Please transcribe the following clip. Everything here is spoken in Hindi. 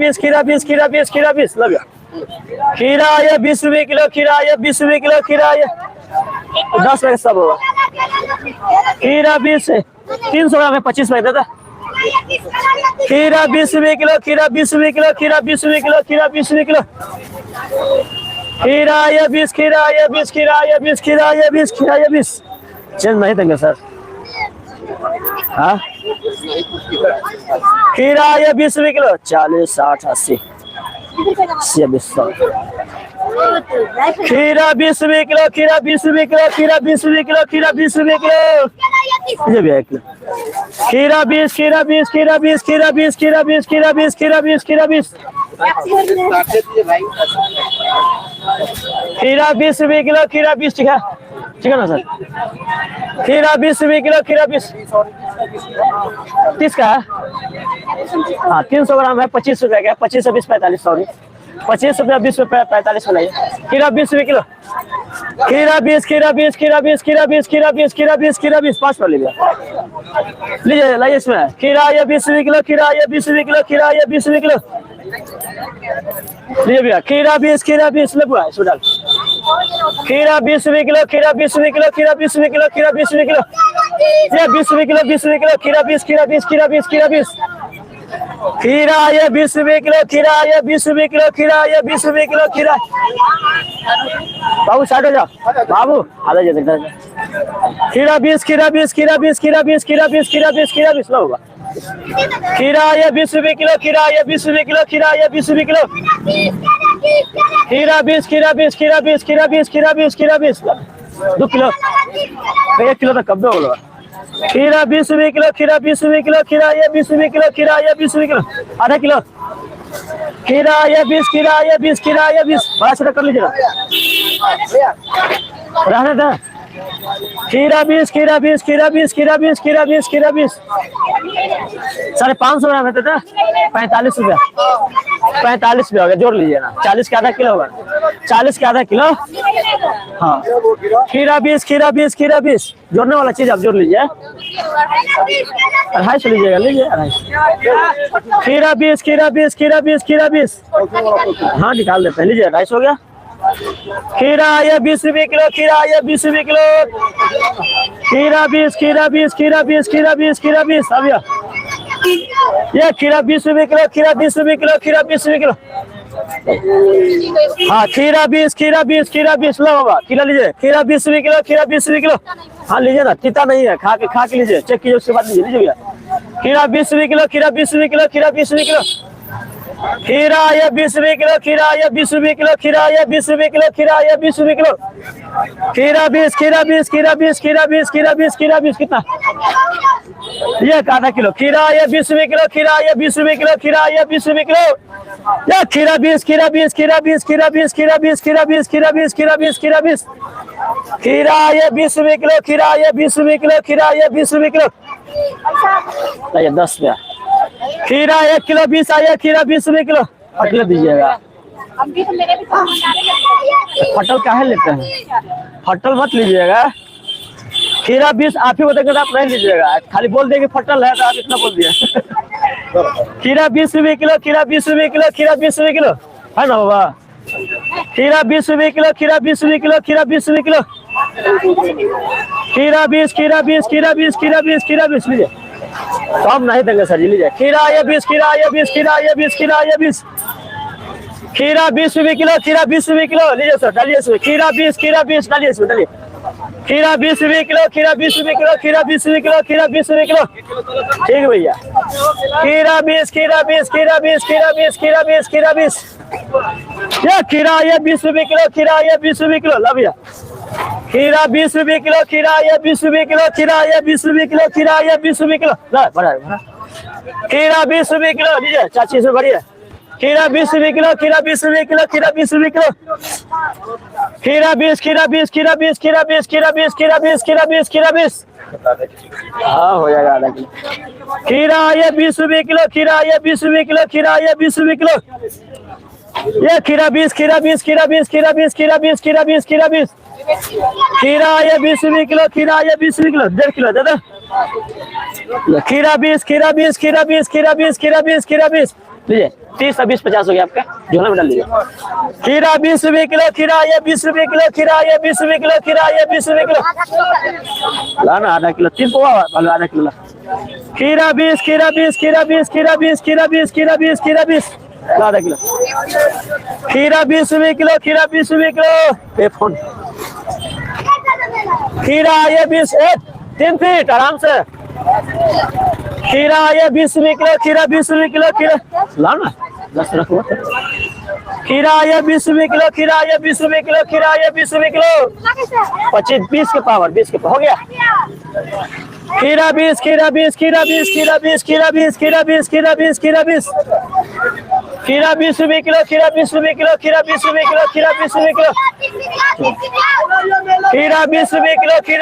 20, खीरा 20, खीरा 20, खीरा 20 लग गया। खीरा ये 20 रुपए किलो, खीरा ये 20 रुपए किलो, खीरा ये 10 रुपए सब होगा। खीरा 20 300 ग्राम में 25 रुपए देता। खीरा 20 रुपए किलो, खीरा 20 रुपए किलो, खीरा 20 रुपए किलो, खीरा 20 रुपए किलो। खीरा ये 20, खीरा ये 20, खीरा ये 20, खीरा ये 20, खीरा ये 20। चेंज नहीं देंगे सर। हाँ खीरा ये 20 रुपए किलो, 40, 60, 80, 20। खीरा 20 रुपए किलो, खीरा 20 रुपए किलो, खीरा 20 रुपए किलो, खीरा 20 रुपए किलो। ये भी है किलो। खीरा 20, खीरा 20, खीरा 20, खीरा 20, खीरा 20, खीरा 20, खीरा 20, खीरा 20। खीरा 20 रुपए किलो, खीरा 20। ठीक है ना सर। खीरा 20 रुपए किलो, खीरा 20 30 का है। हाँ 300 ग्राम है, 25 रुपए का। 25 से 20 45, सॉरी 25 रुपया 20 रुपये 45 बनाइए। खीरा 20 रुपए किलो। खीरा 20, खीरा 20, खीरा 20, खीरा 20, खीरा 20, खीरा 20, खीरा 20 5 रुपये लीजिए लाइए इसमें। खीरा ये 20 रुपए किलो, खीरा ये 20 रुपए किलो, खीरा ये 20 रुपए किलो लीजिए भैया। खीरा 20, खीरा 20 लगवा इसमें डाल। खीरा 20 रुपए किलो, खीरा 20 रुपए किलो, खीरा 20 रुपए किलो, खीरा 20 रुपए किलो। ये 20 रुपए किलो, 20 रुपए किलो, खीरा 20, खीरा 20, खीरा 20, खीरा 20। खीरा ये 20 रुपए किलो, खीरा ये 20 रुपए किलो, खीरा ये 20 रुपए किलो, खीरा। बाबू साइड हो जाओ बाबू, आधा जा सकता है। खीरा 20, खीरा 20, खीरा 20, खीरा 20, खीरा 20, खीरा 20, खीरा 20 लो होगा। खीरा ये 20 रुपए किलो, खीरा ये 20 रुपए किलो, खीरा ये 20 रुपए किलो। खीरा 20, खीरा 20, खीरा 20, खीरा 20, खीरा 20, खीरा 20 2 किलो। 1 किलो तक कब होगा। खीरा 20 रुपए किलो, खीरा 20 रुपए किलो, खीरा ये 20 रुपए किलो, खीरा ये 20 रुपए किलो, आधा किलो। खीरा ये 20, खीरा ये 20, खीरा ये 20 बड़ा छोटा कर लीजिएगा, रहने दें। खीरा 20, खीरा 20, खीरा 20, खीरा 20, खीरा 20, खीरा 20 550 ग्राम है 45 रुपया। 45 रुपया हो गया, जोड़ लीजिए ना। 40 का आधा किलो होगा, 40 का आधा किलो। हाँ खीरा 20, खीरा 20, खीरा 20 जोड़ने वाला चीज आप जोड़ लीजिए। 250 लीजिएगा, लीजिए 250। खीरा 20, खीरा 20, खीरा 20, खीरा 20 हाँ निकाल देते हैं, लीजिए 250 हो गया। खीरा ये 20 रुपए किलो, खीरा ये 20 रुपए किलो। खीरा 20, खीरा 20, खीरा 20, खीरा 20, खीरा 20 अब ये खीरा 20 रुपए किलो, खीरा 20 रुपए किलो, खीरा 20 रुपए किलो। हाँ खीरा 20, खीरा 20, खीरा 20 लो बाबा, खीरा लीजिए। खीरा 20 रुपए किलो, खीरा 20 रुपए किलो। हाँ लीजिए ना, तीता नहीं है, खा के लीजिए, चेक कीजिए उसके बाद लीजिए। लीजिए खीरा 20 रुपए किलो, खीरा 20 रुपए किलो, खीरा 20 रुपए किलो। खीरा ये 20 रुपए किलो, खीरा ये 20 रुपए किलो, खीरा ये 20 रुपए किलो, खीरा ये 20 रुपए किलो। खीरा 20, खीरा 20, खीरा 20, खीरा 20, खीरा 20, खीरा 20 कितना ये आधा किलो। खीरा ये 20 रुपए किलो, खीरा ये 20 रुपए किलो, खीरा ये 20 रुपए किलो। ये खीरा 20, खीरा 20, खीरा 20, खीरा 20, खीरा 20, खीरा 20, खीरा 20, खीरा 20, खीरा 20। खीरा ये 20 रुपए किलो, खीरा ये 20 रुपए किलो, खीरा ये 20 रुपए किलो। 10 रुपया। खीरा 1 किलो 20 आया, खीरा 20 रुपए किलो। फटल दीजिएगा, फटल काहे लेते हैं, फटल मत लीजिएगा। खीरा 20 आप ही बताएंगे, आप नहीं लीजिएगा, खाली बोल देंगे फटल है तो आप इतना बोल दिया। खीरा 20 रुपए किलो, खीरा 20 रुपए किलो, खीरा 20 रुपए किलो है ना बाबा। खीरा 20 रुपए किलो, खीरा 20 रुपए किलो, खीरा 20 रुपए किलो। खीरा 20, खीरा 20, खीरा 20, खीरा 20, खीरा 20 लीजिए, कम नहीं देंगे सर जी, लीजिए। खीरा ये 20, खीरा ये 20, खीरा ये 20, खीरा ये 20। खीरा 20 रुपए किलो, खीरा 20 रुपए किलो लीजिए सर, डालिए इसमें। खीरा 20, खीरा 20 डालिए इसमें, डालिए। खीरा 20 रुपए किलो, खीरा 20 रुपए किलो, खीरा 20 रुपए किलो, खीरा 20 रुपए किलो। ठीक भैया। खीरा 20, खीरा 20, खीरा 20, खीरा 20, खीरा 20, खीरा 20। ये खीरा ये 20 रुपए किलो, खीरा ये 20 रुपए किलो ला भैया। खीरा 20 रुपए किलो, खीरा ये 20 रुपए किलो, खीरा ये 20 रुपए किलो, खीरा ये 20 रुपए किलो ला बड़ा। खीरा 20 रुपए किलो लीजिए, चाची से बढ़िया। खीरा 20 रुपए किलो, खीरा 20 रुपए किलो, खीरा 20 रुपए किलो। खीरा 20, खीरा 20, खीरा 20, खीरा 20, खीरा 20, खीरा 20, खीरा 20, खीरा 20 हाँ हो जाएगा आधा किलो। खीरा ये 20 रुपए किलो, खीरा ये 20 रुपए किलो, खीरा ये 20 रुपए किलो। ये खीरा 20, खीरा 20, खीरा 20, खीरा 20, खीरा 20, खीरा 20, खीरा 20। खीरा ये 20 रुपए किलो, खीरा ये 20 रुपए किलो, 1.5 किलो दे दो। खीरा 20, खीरा 20, खीरा 20, खीरा 20, खीरा 20, खीरा 20 लीजिए। 30 और 20 50 हो गया आपका, झोला में डाल दीजिए। खीरा 20 रुपए किलो, खीरा ये 20 रुपए किलो, खीरा ये 20 रुपए किलो, खीरा ये 20 रुपए किलो। ला ना आधा किलो, 3 पौवा आधा किलो ला। खीरा 20, खीरा 20, खीरा 20, खीरा 20, खीरा 20, खीरा 20, खीरा 20 ला आधा किलो। खीरा 20 रुपए किलो, खीरा 20 रुपए किलो। पे फोन। खीरा ये 20, 3 फीट आराम से। खीरा ये 20 रुपए किलो, खीरा 20 रुपए किलो, खीरा ला ना 10 रखो। खीरा ये 20 रुपए किलो, खीरा ये 20 रुपए किलो, खीरा ये 20 रुपए किलो। 25 20 के पावर, 20 के हो गया। खीरा 20, खीरा 20, खीरा 20, खीरा 20, खीरा 20, खीरा 20, खीरा 20, खीरा 20। खीरा 20 रुपए किलो, खीरा 20 रुपए किलो, खीरा 20 रुपए किलो, खीरा 20 रुपए किलो। खीरा 20 रुपए किलो, खीरा